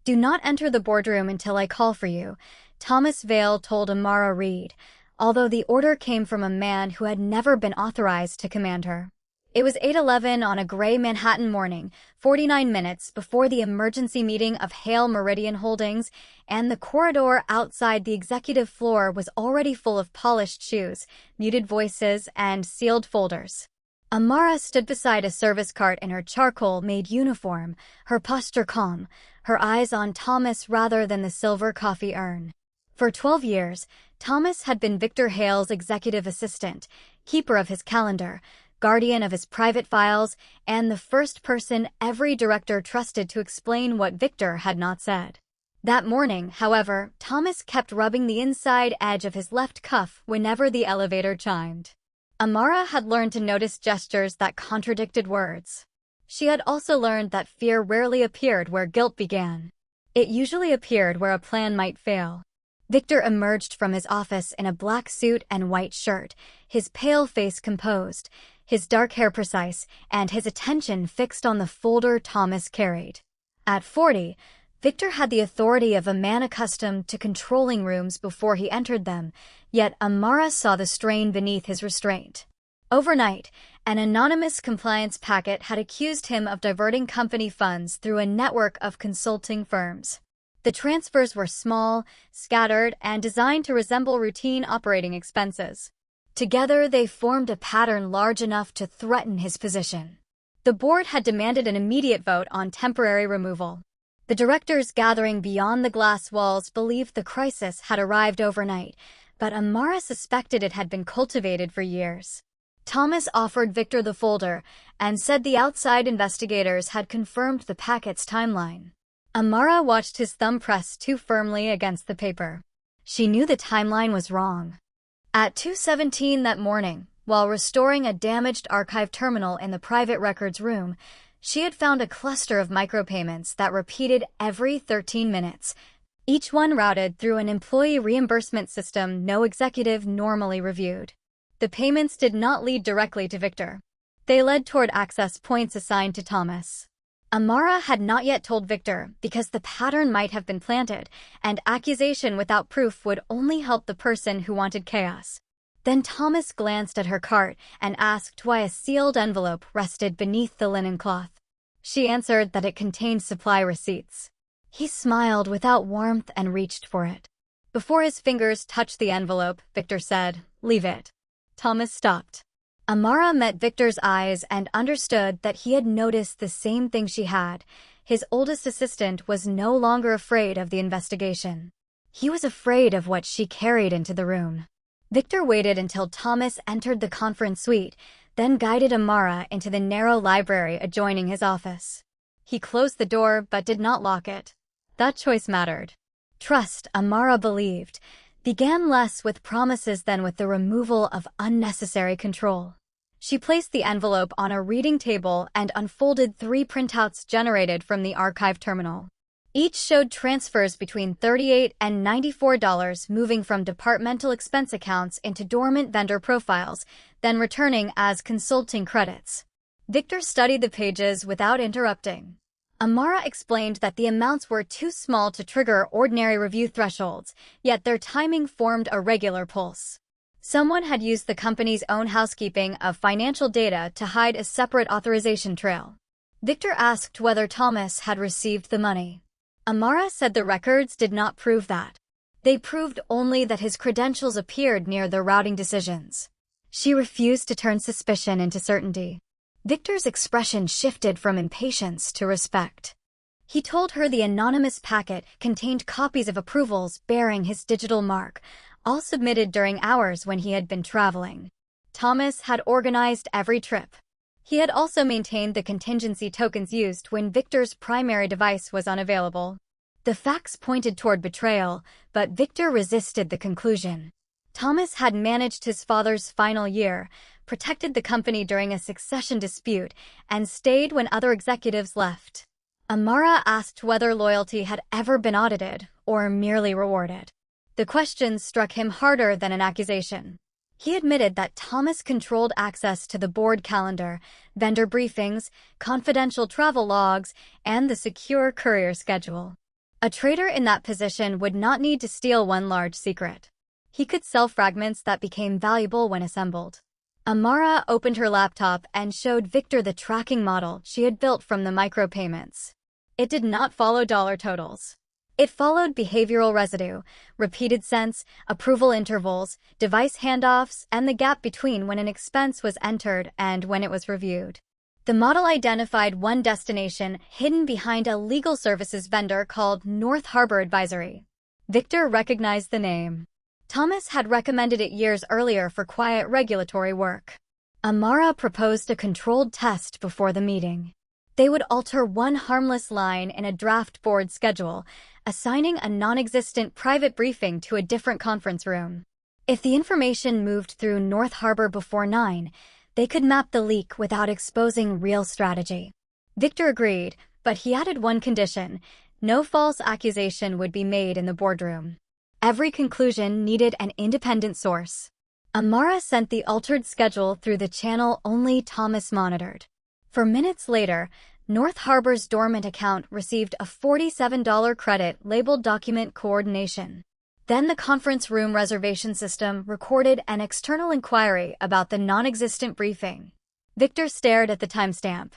"Do not enter the boardroom until I call for you," Thomas Vale told Amara Reed, although the order came from a man who had never been authorized to command her. It was 8:11 on a gray Manhattan morning, 49 minutes before the emergency meeting of Hale Meridian Holdings, and the corridor outside the executive floor was already full of polished shoes, muted voices, and sealed folders. Amara stood beside a service cart in her charcoal-made uniform, her posture calm, her eyes on Thomas rather than the silver coffee urn. For 12 years, Thomas had been Viktor Hale's executive assistant, keeper of his calendar, guardian of his private files, and the first person every director trusted to explain what Viktor had not said. That morning, however, Thomas kept rubbing the inside edge of his left cuff whenever the elevator chimed. Amara had learned to notice gestures that contradicted words. She had also learned that fear rarely appeared where guilt began. It usually appeared where a plan might fail. Viktor emerged from his office in a black suit and white shirt, his pale face composed, his dark hair precise, and his attention fixed on the folder Thomas carried. At 40, Viktor had the authority of a man accustomed to controlling rooms before he entered them, yet Amara saw the strain beneath his restraint. Overnight, an anonymous compliance packet had accused him of diverting company funds through a network of consulting firms. The transfers were small, scattered, and designed to resemble routine operating expenses. Together, they formed a pattern large enough to threaten his position. The board had demanded an immediate vote on temporary removal. The directors gathering beyond the glass walls believed the crisis had arrived overnight, but Amara suspected it had been cultivated for years. Thomas offered Viktor the folder and said the outside investigators had confirmed the packet's timeline. Amara watched his thumb press too firmly against the paper. She knew the timeline was wrong. At 2:17 that morning, while restoring a damaged archive terminal in the private records room, she had found a cluster of micropayments that repeated every 13 minutes, each one routed through an employee reimbursement system no executive normally reviewed. The payments did not lead directly to Viktor. They led toward access points assigned to Thomas. Amara had not yet told Viktor because the pattern might have been planted, and accusation without proof would only help the person who wanted chaos. Then Thomas glanced at her cart and asked why a sealed envelope rested beneath the linen cloth. She answered that it contained supply receipts. He smiled without warmth and reached for it. Before his fingers touched the envelope, Viktor said, "Leave it." Thomas stopped. Amara met Viktor's eyes and understood that he had noticed the same thing she had. His oldest assistant was no longer afraid of the investigation. He was afraid of what she carried into the room. Viktor waited until Thomas entered the conference suite, then guided Amara into the narrow library adjoining his office. He closed the door but did not lock it. That choice mattered. Trust, Amara believed, began less with promises than with the removal of unnecessary control. She placed the envelope on a reading table and unfolded 3 printouts generated from the archive terminal. Each showed transfers between $38 and $94 moving from departmental expense accounts into dormant vendor profiles, then returning as consulting credits. Viktor studied the pages without interrupting. Amara explained that the amounts were too small to trigger ordinary review thresholds, yet their timing formed a regular pulse. Someone had used the company's own housekeeping of financial data to hide a separate authorization trail. Viktor asked whether Thomas had received the money. Amara said the records did not prove that. They proved only that his credentials appeared near the routing decisions. She refused to turn suspicion into certainty. Viktor's expression shifted from impatience to respect. He told her the anonymous packet contained copies of approvals bearing his digital mark, all submitted during hours when he had been traveling. Thomas had organized every trip. He had also maintained the contingency tokens used when Viktor's primary device was unavailable. The facts pointed toward betrayal, but Viktor resisted the conclusion. Thomas had managed his father's final year, protected the company during a succession dispute, and stayed when other executives left. Amara asked whether loyalty had ever been audited or merely rewarded. The question struck him harder than an accusation. He admitted that Thomas controlled access to the board calendar, vendor briefings, confidential travel logs, and the secure courier schedule. A traitor in that position would not need to steal one large secret. He could sell fragments that became valuable when assembled. Amara opened her laptop and showed Viktor the tracking model she had built from the micropayments. It did not follow dollar totals. It followed behavioral residue, repeated cents, approval intervals, device handoffs, and the gap between when an expense was entered and when it was reviewed. The model identified one destination hidden behind a legal services vendor called North Harbor Advisory. Viktor recognized the name. Thomas had recommended it years earlier for quiet regulatory work. Amara proposed a controlled test before the meeting. They would alter one harmless line in a draft board schedule, assigning a non-existent private briefing to a different conference room. If the information moved through North Harbor before 9, they could map the leak without exposing real strategy. Viktor agreed, but he added one condition: no false accusation would be made in the boardroom. Every conclusion needed an independent source. Amara sent the altered schedule through the channel only Thomas monitored. For minutes later, North Harbor's dormant account received a $47 credit labeled Document Coordination. Then the conference room reservation system recorded an external inquiry about the non-existent briefing. Viktor stared at the timestamp.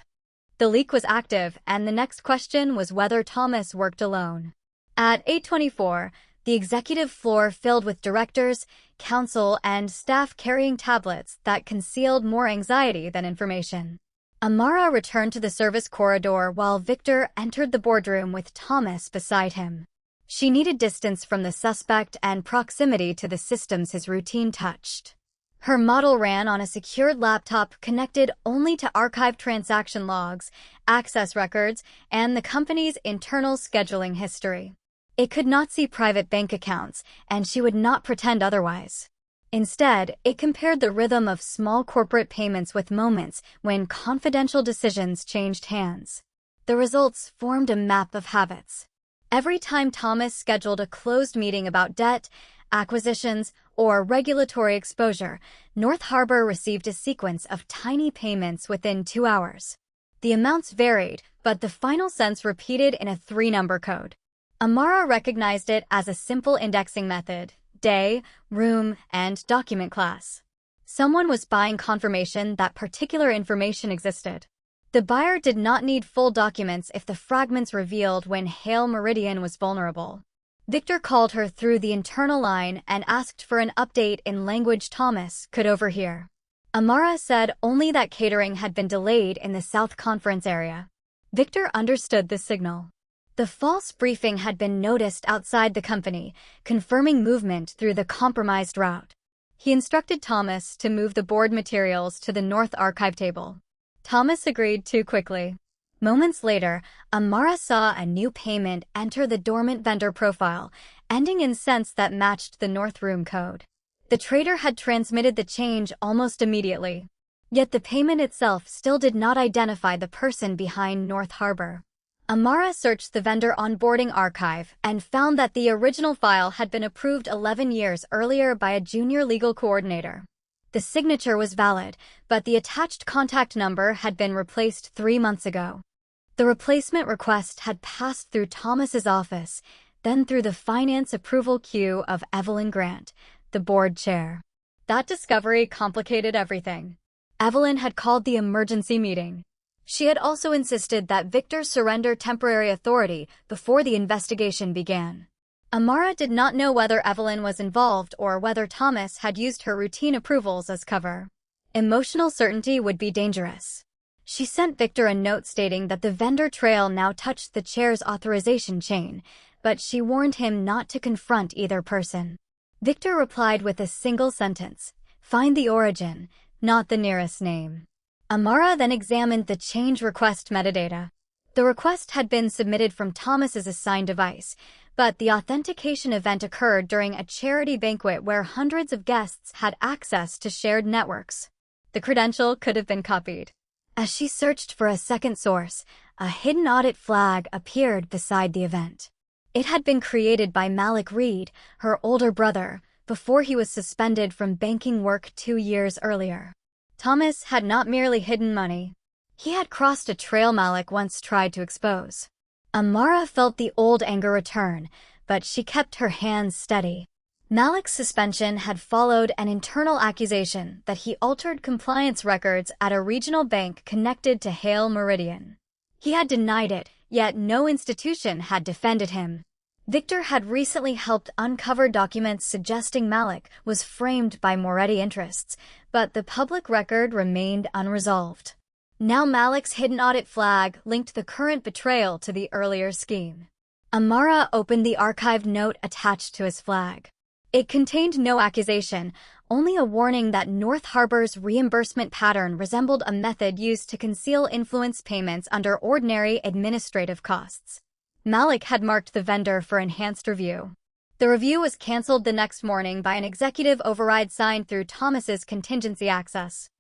The leak was active, and the next question was whether Thomas worked alone. At 8:24, the executive floor filled with directors, counsel, and staff carrying tablets that concealed more anxiety than information. Amara returned to the service corridor while Viktor entered the boardroom with Thomas beside him. She needed distance from the suspect and proximity to the systems his routine touched. Her model ran on a secured laptop connected only to archived transaction logs, access records, and the company's internal scheduling history. It could not see private bank accounts, and she would not pretend otherwise. Instead, it compared the rhythm of small corporate payments with moments when confidential decisions changed hands. The results formed a map of habits. Every time Thomas scheduled a closed meeting about debt, acquisitions, or regulatory exposure, North Harbor received a sequence of tiny payments within 2 hours. The amounts varied, but the final cents repeated in a 3-number code. Amara recognized it as a simple indexing method: day, room, and document class. Someone was buying confirmation that particular information existed. The buyer did not need full documents if the fragments revealed when Hale Meridian was vulnerable. Viktor called her through the internal line and asked for an update in language Thomas could overhear. Amara said only that catering had been delayed in the South Conference area. Viktor understood the signal. The false briefing had been noticed outside the company, confirming movement through the compromised route. He instructed Thomas to move the board materials to the North Archive table. Thomas agreed too quickly. Moments later, Amara saw a new payment enter the dormant vendor profile, ending in cents that matched the North Room code. The trader had transmitted the change almost immediately. Yet the payment itself still did not identify the person behind North Harbor. Amara searched the vendor onboarding archive and found that the original file had been approved 11 years earlier by a junior legal coordinator. The signature was valid, but the attached contact number had been replaced 3 months ago. The replacement request had passed through Thomas's office, then through the finance approval queue of Evelyn Grant, the board chair. That discovery complicated everything. Evelyn had called the emergency meeting. She had also insisted that Viktor surrender temporary authority before the investigation began. Amara did not know whether Evelyn was involved or whether Thomas had used her routine approvals as cover. Emotional certainty would be dangerous. She sent Viktor a note stating that the vendor trail now touched the chair's authorization chain, but she warned him not to confront either person. Viktor replied with a single sentence: "Find the origin, not the nearest name." Amara then examined the change request metadata. The request had been submitted from Thomas's assigned device, but the authentication event occurred during a charity banquet where hundreds of guests had access to shared networks. The credential could have been copied. As she searched for a second source, a hidden audit flag appeared beside the event. It had been created by Malik Reed, her older brother, before he was suspended from banking work 2 years earlier. Thomas had not merely hidden money. He had crossed a trail Malik once tried to expose. Amara felt the old anger return, but she kept her hands steady. Malik's suspension had followed an internal accusation that he altered compliance records at a regional bank connected to Hale Meridian. He had denied it, yet no institution had defended him. Viktor had recently helped uncover documents suggesting Malik was framed by Moretti interests, but the public record remained unresolved. Now Malik's hidden audit flag linked the current betrayal to the earlier scheme. Amara opened the archived note attached to his flag. It contained no accusation, only a warning that North Harbor's reimbursement pattern resembled a method used to conceal influence payments under ordinary administrative costs. Malik had marked the vendor for enhanced review. The review was canceled the next morning by an executive override signed through Thomas's contingency access.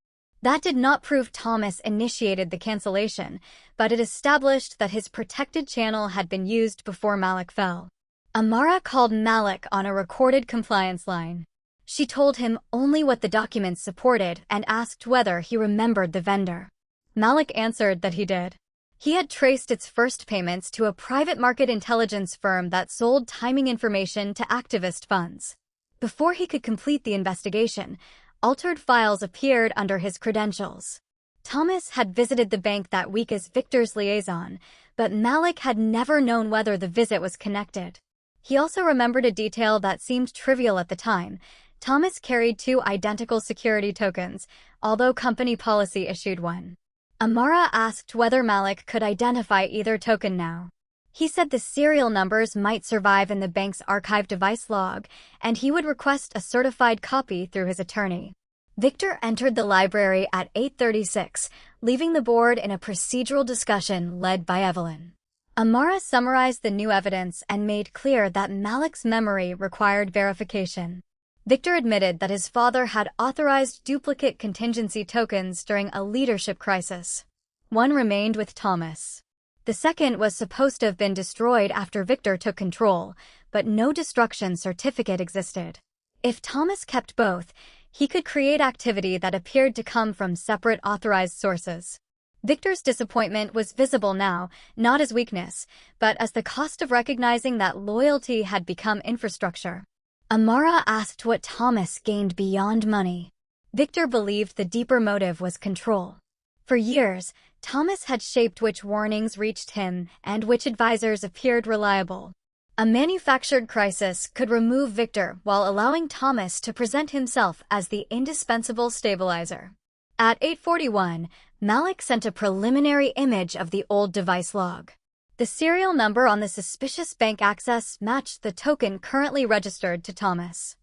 That did not prove Thomas initiated the cancellation, but it established that his protected channel had been used before Malik fell. Amara called Malik on a recorded compliance line. She told him only what the documents supported and asked whether he remembered the vendor. Malik answered that he did. He had traced its first payments to a private market intelligence firm that sold timing information to activist funds. Before he could complete the investigation, altered files appeared under his credentials. Thomas had visited the bank that week as Viktor's liaison, but Malik had never known whether the visit was connected. He also remembered a detail that seemed trivial at the time. Thomas carried 2 identical security tokens, although company policy issued one. Amara asked whether Malik could identify either token now. He said the serial numbers might survive in the bank's archive device log, and he would request a certified copy through his attorney. Viktor entered the library at 8:36, leaving the board in a procedural discussion led by Evelyn. Amara summarized the new evidence and made clear that Malik's memory required verification. Viktor admitted that his father had authorized duplicate contingency tokens during a leadership crisis. One remained with Thomas. The second was supposed to have been destroyed after Viktor took control, but no destruction certificate existed. If Thomas kept both, he could create activity that appeared to come from separate authorized sources. Viktor's disappointment was visible now, not as weakness, but as the cost of recognizing that loyalty had become infrastructure. Amara asked what Thomas gained beyond money. Viktor believed the deeper motive was control. For years, Thomas had shaped which warnings reached him and which advisors appeared reliable. A manufactured crisis could remove Viktor while allowing Thomas to present himself as the indispensable stabilizer. At 8:41, Malik sent a preliminary image of the old device log. The serial number on the suspicious bank access matched the token currently registered to Thomas.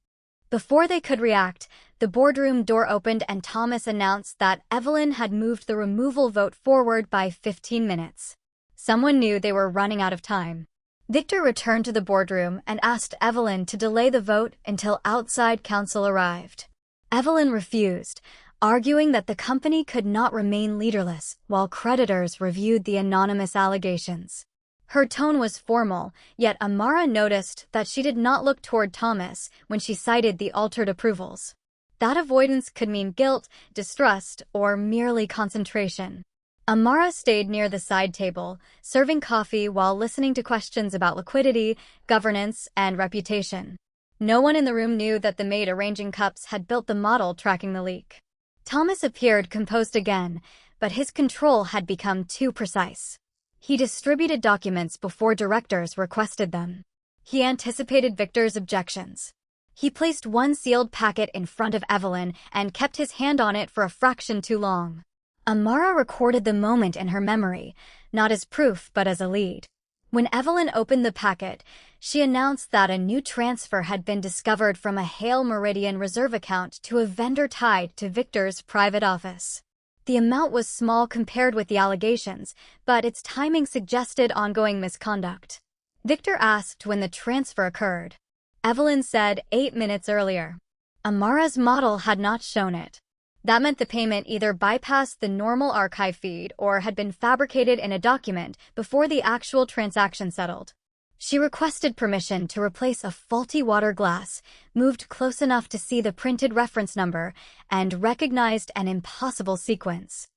Before they could react, the boardroom door opened and Thomas announced that Evelyn had moved the removal vote forward by 15 minutes. Someone knew they were running out of time. Viktor returned to the boardroom and asked Evelyn to delay the vote until outside counsel arrived. Evelyn refused, arguing that the company could not remain leaderless while creditors reviewed the anonymous allegations. Her tone was formal, yet Amara noticed that she did not look toward Thomas when she cited the altered approvals. That avoidance could mean guilt, distrust, or merely concentration. Amara stayed near the side table, serving coffee while listening to questions about liquidity, governance, and reputation. No one in the room knew that the maid arranging cups had built the model tracking the leak. Thomas appeared composed again, but his control had become too precise. He distributed documents before directors requested them. He anticipated Viktor's objections. He placed one sealed packet in front of Evelyn and kept his hand on it for a fraction too long. Amara recorded the moment in her memory, not as proof but as a lead. When Evelyn opened the packet, she announced that a new transfer had been discovered from a Hale Meridian reserve account to a vendor tied to Viktor's private office. The amount was small compared with the allegations, but its timing suggested ongoing misconduct. Viktor asked when the transfer occurred. Evelyn said 8 minutes earlier. Amara's model had not shown it. That meant the payment either bypassed the normal archive feed or had been fabricated in a document before the actual transaction settled. She requested permission to replace a faulty water glass, moved close enough to see the printed reference number, and recognized an impossible sequence.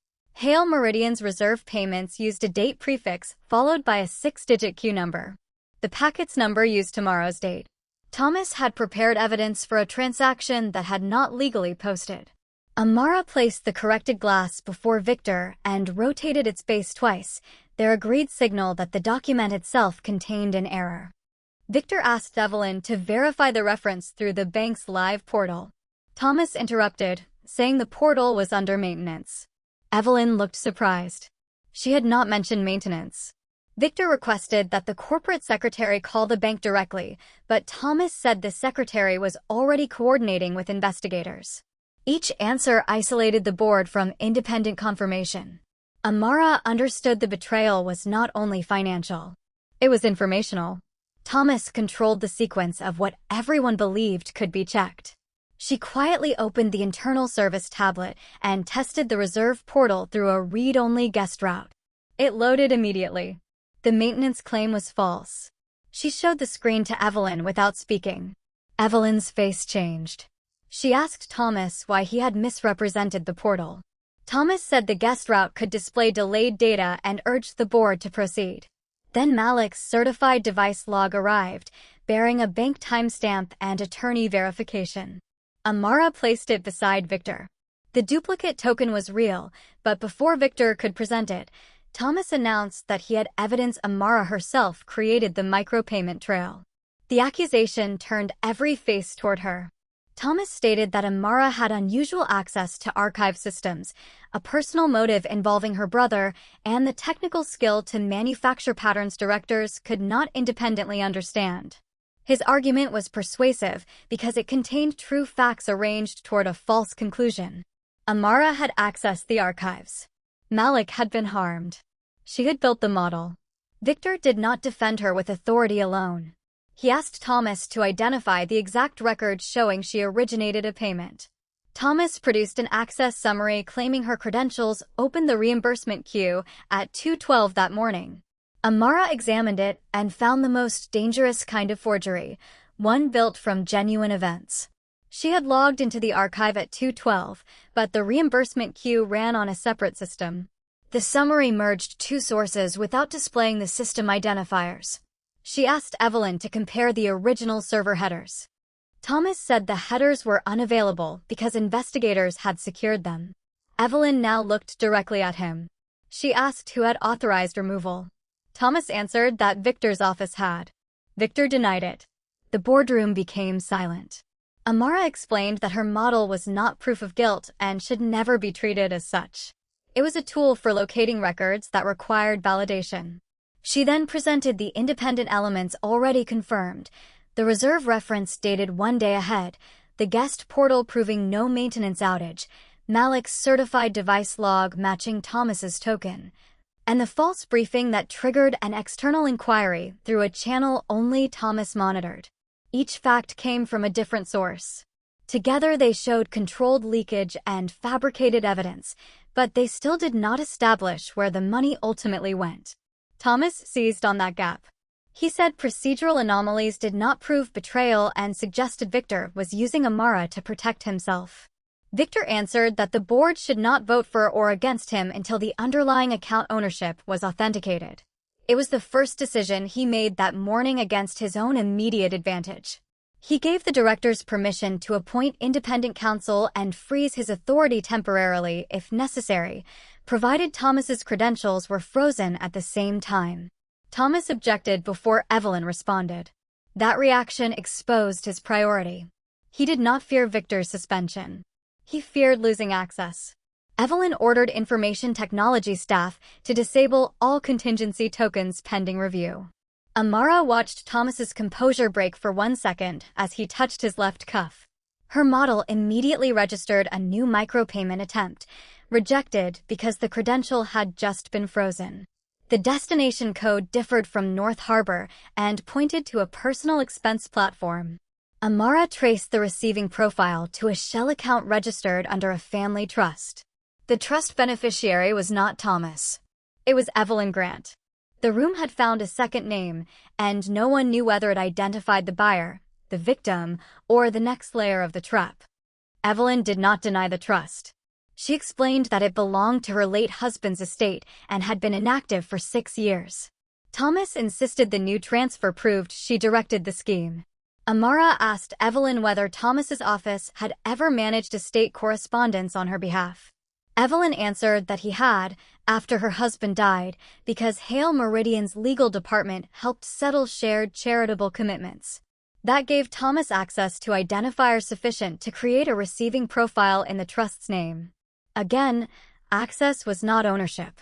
Hale Meridian's reserve payments used a date prefix followed by a 6-digit queue number. The packet's number used tomorrow's date. Thomas had prepared evidence for a transaction that had not legally posted. Amara placed the corrected glass before Viktor and rotated its base twice, their agreed signal that the document itself contained an error. Viktor asked Evelyn to verify the reference through the bank's live portal. Thomas interrupted, saying the portal was under maintenance. Evelyn looked surprised. She had not mentioned maintenance. Viktor requested that the corporate secretary call the bank directly, but Thomas said the secretary was already coordinating with investigators. Each answer isolated the board from independent confirmation. Amara understood the betrayal was not only financial. It was informational. Thomas controlled the sequence of what everyone believed could be checked. She quietly opened the internal service tablet and tested the reserve portal through a read-only guest route. It loaded immediately. The maintenance claim was false. She showed the screen to Evelyn without speaking. Evelyn's face changed. She asked Thomas why he had misrepresented the portal. Thomas said the guest route could display delayed data and urged the board to proceed. Then Malik's certified device log arrived, bearing a bank timestamp and attorney verification. Amara placed it beside Viktor. The duplicate token was real, but before Viktor could present it, Thomas announced that he had evidence Amara herself created the micropayment trail. The accusation turned every face toward her. Thomas stated that Amara had unusual access to archive systems, a personal motive involving her brother, and the technical skill to manufacture patterns directors could not independently understand. His argument was persuasive because it contained true facts arranged toward a false conclusion. Amara had accessed the archives. Malik had been harmed. She had built the model. Viktor did not defend her with authority alone. He asked Thomas to identify the exact record showing she originated a payment. Thomas produced an access summary claiming her credentials opened the reimbursement queue at 2:12 that morning. Amara examined it and found the most dangerous kind of forgery, one built from genuine events. She had logged into the archive at 2:12, but the reimbursement queue ran on a separate system. The summary merged two sources without displaying the system identifiers. She asked Evelyn to compare the original server headers. Thomas said the headers were unavailable because investigators had secured them. Evelyn now looked directly at him. She asked who had authorized removal. Thomas answered that Viktor's office had. Viktor denied it. The boardroom became silent. Amara explained that her model was not proof of guilt and should never be treated as such. It was a tool for locating records that required validation. She then presented the independent elements already confirmed, the reserve reference dated 1 day ahead, the guest portal proving no maintenance outage, Malik's certified device log matching Thomas's token, and the false briefing that triggered an external inquiry through a channel only Thomas monitored. Each fact came from a different source. Together they showed controlled leakage and fabricated evidence, but they still did not establish where the money ultimately went. Thomas seized on that gap. He said procedural anomalies did not prove betrayal and suggested Viktor was using Amara to protect himself. Viktor answered that the board should not vote for or against him until the underlying account ownership was authenticated. It was the first decision he made that morning against his own immediate advantage. He gave the directors permission to appoint independent counsel and freeze his authority temporarily if necessary, provided Thomas's credentials were frozen at the same time. Thomas objected before Evelyn responded. That reaction exposed his priority. He did not fear Viktor's suspension. He feared losing access. Evelyn ordered information technology staff to disable all contingency tokens pending review. Amara watched Thomas's composure break for 1 second as he touched his left cuff. Her model immediately registered a new micropayment attempt, rejected because the credential had just been frozen. The destination code differed from North Harbor and pointed to a personal expense platform. Amara traced the receiving profile to a shell account registered under a family trust. The trust beneficiary was not Thomas. It was Evelyn Grant. The room had found a second name, and no one knew whether it identified the buyer, the victim, or the next layer of the trap. Evelyn did not deny the trust. She explained that it belonged to her late husband's estate and had been inactive for 6 years. Thomas insisted the new transfer proved she directed the scheme. Amara asked Evelyn whether Thomas's office had ever managed estate correspondence on her behalf. Evelyn answered that he had, after her husband died, because Hale Meridian's legal department helped settle shared charitable commitments. That gave Thomas access to identifiers sufficient to create a receiving profile in the trust's name. Again, access was not ownership.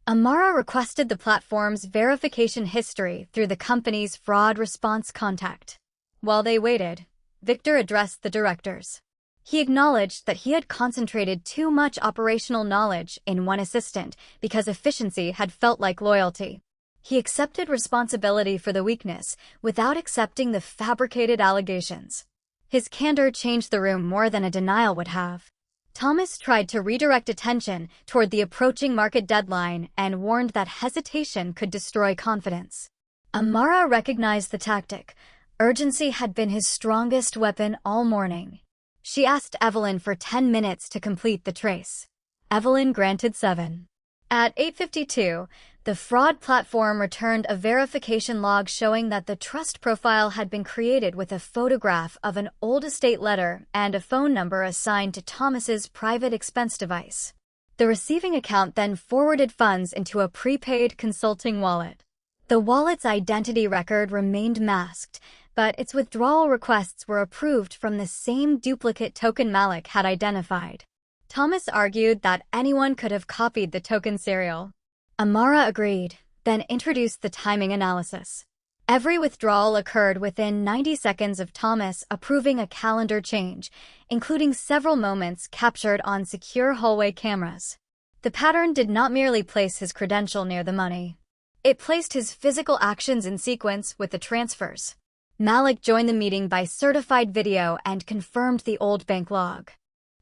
Amara requested the platform's verification history through the company's fraud response contact. While they waited, Viktor addressed the directors. He acknowledged that he had concentrated too much operational knowledge in one assistant because efficiency had felt like loyalty. He accepted responsibility for the weakness without accepting the fabricated allegations. His candor changed the room more than a denial would have. Thomas tried to redirect attention toward the approaching market deadline and warned that hesitation could destroy confidence. Amara recognized the tactic. Urgency had been his strongest weapon all morning. She asked Evelyn for 10 minutes to complete the trace. Evelyn granted 7. At 8:52, the fraud platform returned a verification log showing that the trust profile had been created with a photograph of an old estate letter and a phone number assigned to Thomas's private expense device. The receiving account then forwarded funds into a prepaid consulting wallet. The wallet's identity record remained masked, but its withdrawal requests were approved from the same duplicate token Malik had identified. Thomas argued that anyone could have copied the token serial. Amara agreed, then introduced the timing analysis. Every withdrawal occurred within 90 seconds of Thomas approving a calendar change, including several moments captured on secure hallway cameras. The pattern did not merely place his credential near the money. It placed his physical actions in sequence with the transfers. Malik joined the meeting by certified video and confirmed the old bank log.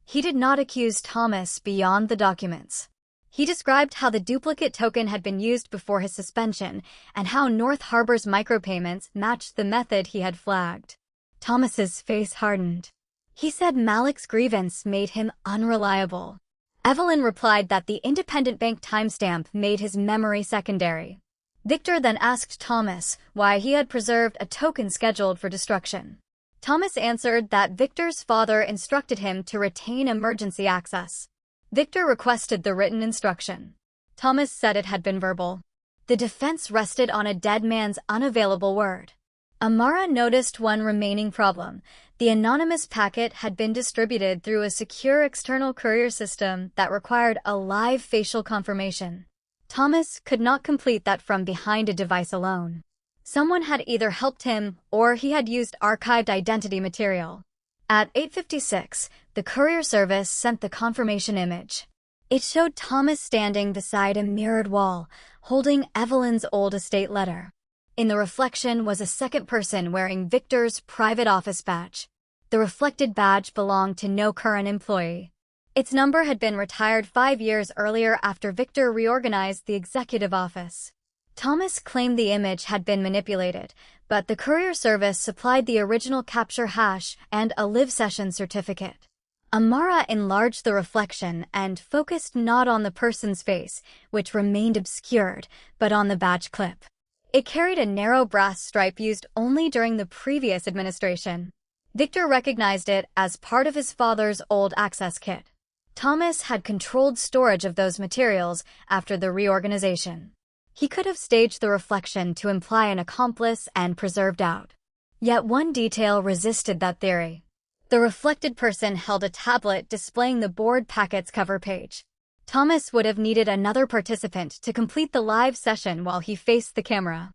He did not accuse Thomas beyond the documents. He described how the duplicate token had been used before his suspension and how North Harbor's micropayments matched the method he had flagged. Thomas's face hardened. He said Malik's grievance made him unreliable. Evelyn replied that the independent bank timestamp made his memory secondary. Viktor then asked Thomas why he had preserved a token scheduled for destruction. Thomas answered that Viktor's father instructed him to retain emergency access. Viktor requested the written instruction. Thomas said it had been verbal. The defense rested on a dead man's unavailable word. Amara noticed one remaining problem. The anonymous packet had been distributed through a secure external courier system that required a live facial confirmation. Thomas could not complete that from behind a device alone. Someone had either helped him or he had used archived identity material. At 8:56, the courier service sent the confirmation image. It showed Thomas standing beside a mirrored wall, holding Evelyn's old estate letter. In the reflection was a second person wearing Viktor's private office badge. The reflected badge belonged to no current employee. Its number had been retired 5 years earlier after Viktor reorganized the executive office. Thomas claimed the image had been manipulated, but the courier service supplied the original capture hash and a live session certificate. Amara enlarged the reflection and focused not on the person's face, which remained obscured, but on the badge clip. It carried a narrow brass stripe used only during the previous administration. Viktor recognized it as part of his father's old access kit. Thomas had controlled storage of those materials after the reorganization. He could have staged the reflection to imply an accomplice and preserve doubt. Yet one detail resisted that theory. The reflected person held a tablet displaying the board packet's cover page. Thomas would have needed another participant to complete the live session while he faced the camera.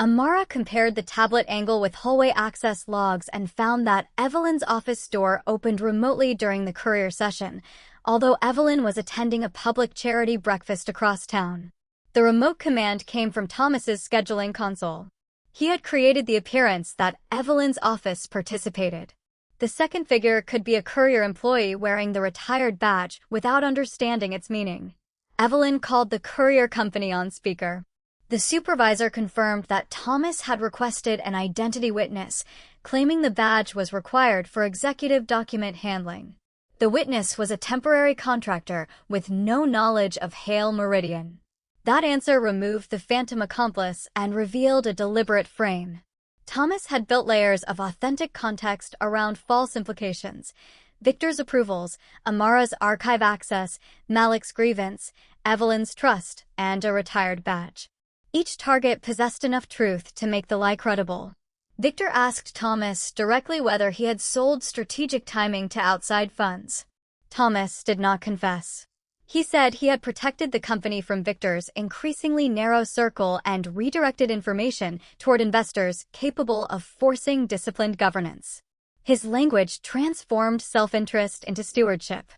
Amara compared the tablet angle with hallway access logs and found that Evelyn's office door opened remotely during the courier session, although Evelyn was attending a public charity breakfast across town. The remote command came from Thomas's scheduling console. He had created the appearance that Evelyn's office participated. The second figure could be a courier employee wearing the retired badge without understanding its meaning. Evelyn called the courier company on speaker. The supervisor confirmed that Thomas had requested an identity witness, claiming the badge was required for executive document handling. The witness was a temporary contractor with no knowledge of Hale Meridian. That answer removed the phantom accomplice and revealed a deliberate frame. Thomas had built layers of authentic context around false implications. Viktor's approvals, Amara's archive access, Malik's grievance, Evelyn's trust, and a retired badge. Each target possessed enough truth to make the lie credible. Viktor asked Thomas directly whether he had sold strategic timing to outside funds. Thomas did not confess. He said he had protected the company from Viktor's increasingly narrow circle and redirected information toward investors capable of forcing disciplined governance. His language transformed self-interest into stewardship.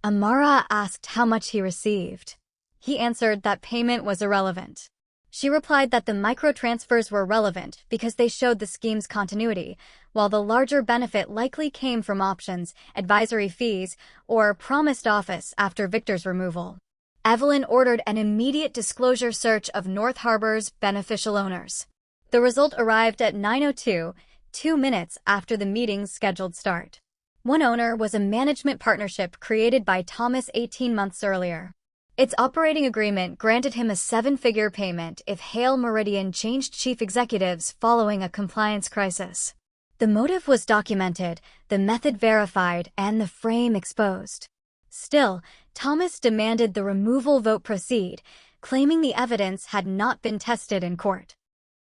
Amara asked how much he received. He answered that payment was irrelevant. She replied that the microtransfers were relevant because they showed the scheme's continuity, while the larger benefit likely came from options, advisory fees, or promised office after Viktor's removal. Evelyn ordered an immediate disclosure search of North Harbor's beneficial owners. The result arrived at 9:02, 2 minutes after the meeting's scheduled start. One owner was a management partnership created by Thomas 18 months earlier. Its operating agreement granted him a 7-figure payment if Hale Meridian changed chief executives following a compliance crisis. The motive was documented, the method verified, and the frame exposed. Still, Thomas demanded the removal vote proceed, claiming the evidence had not been tested in court.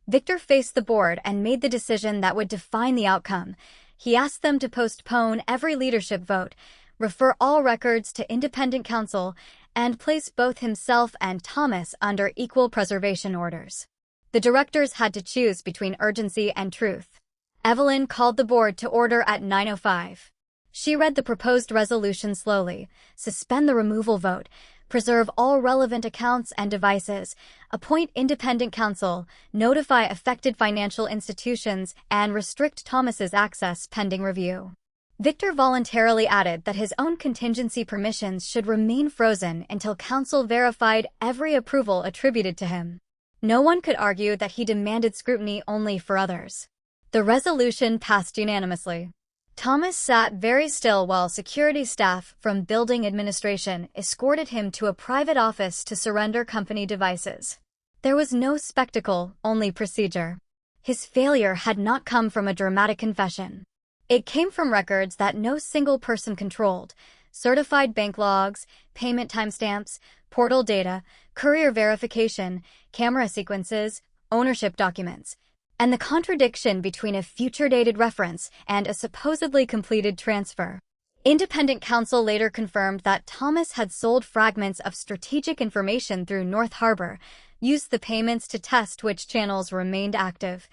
Viktor faced the board and made the decision that would define the outcome. He asked them to postpone every leadership vote, refer all records to independent counsel, and place both himself and Thomas under equal preservation orders. The directors had to choose between urgency and truth. Evelyn called the board to order at 9:05. She read the proposed resolution slowly: suspend the removal vote, preserve all relevant accounts and devices, appoint independent counsel, notify affected financial institutions, and restrict Thomas's access pending review. Viktor voluntarily added that his own contingency permissions should remain frozen until counsel verified every approval attributed to him. No one could argue that he demanded scrutiny only for others. The resolution passed unanimously. Thomas sat very still while security staff from building administration escorted him to a private office to surrender company devices. There was no spectacle, only procedure. His failure had not come from a dramatic confession. It came from records that no single person controlled: certified bank logs, payment timestamps, portal data, courier verification, camera sequences, ownership documents, and the contradiction between a future-dated reference and a supposedly completed transfer. Independent counsel later confirmed that Thomas had sold fragments of strategic information through North Harbor, used the payments to test which channels remained active,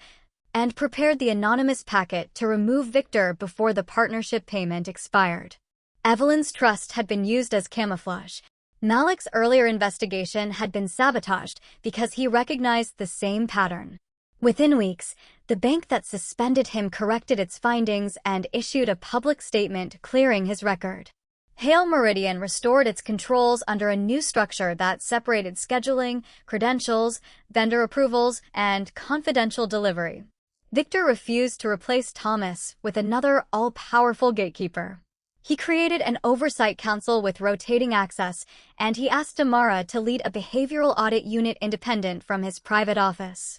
and prepared the anonymous packet to remove Viktor before the partnership payment expired. Evelyn's trust had been used as camouflage. Malik's earlier investigation had been sabotaged because he recognized the same pattern. Within weeks, the bank that suspended him corrected its findings and issued a public statement clearing his record. Hale Meridian restored its controls under a new structure that separated scheduling, credentials, vendor approvals, and confidential delivery. Viktor refused to replace Thomas with another all-powerful gatekeeper. He created an oversight council with rotating access, and he asked Amara to lead a behavioral audit unit independent from his private office.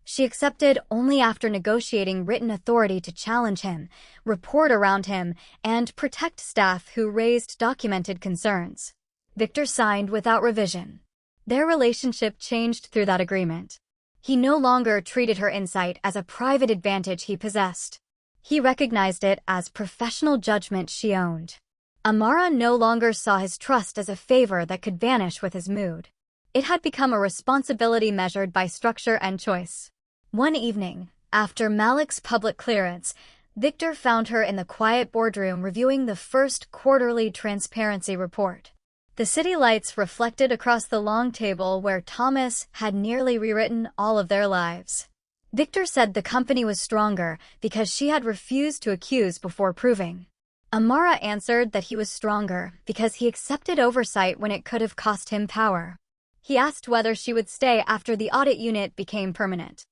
She accepted only after negotiating written authority to challenge him, report around him, and protect staff who raised documented concerns. Viktor signed without revision. Their relationship changed through that agreement. He no longer treated her insight as a private advantage he possessed. He recognized it as professional judgment she owned. Amara no longer saw his trust as a favor that could vanish with his mood. It had become a responsibility measured by structure and choice. One evening, after Malik's public clearance, Viktor found her in the quiet boardroom reviewing the first quarterly transparency report. The city lights reflected across the long table where Thomas had nearly rewritten all of their lives. Viktor said the company was stronger because she had refused to accuse before proving. Amara answered that he was stronger because he accepted oversight when it could have cost him power. He asked whether she would stay after the audit unit became permanent.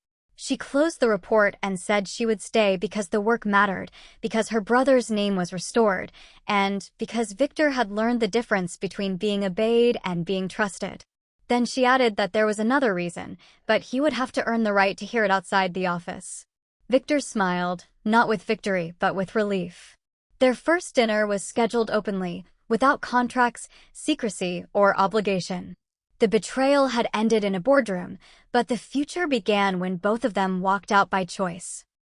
She closed the report and said she would stay because the work mattered, because her brother's name was restored, and because Viktor had learned the difference between being obeyed and being trusted. Then she added that there was another reason, but he would have to earn the right to hear it outside the office. Viktor smiled, not with victory, but with relief. Their first dinner was scheduled openly, without contracts, secrecy, or obligation. The betrayal had ended in a boardroom, but the future began when both of them walked out by choice.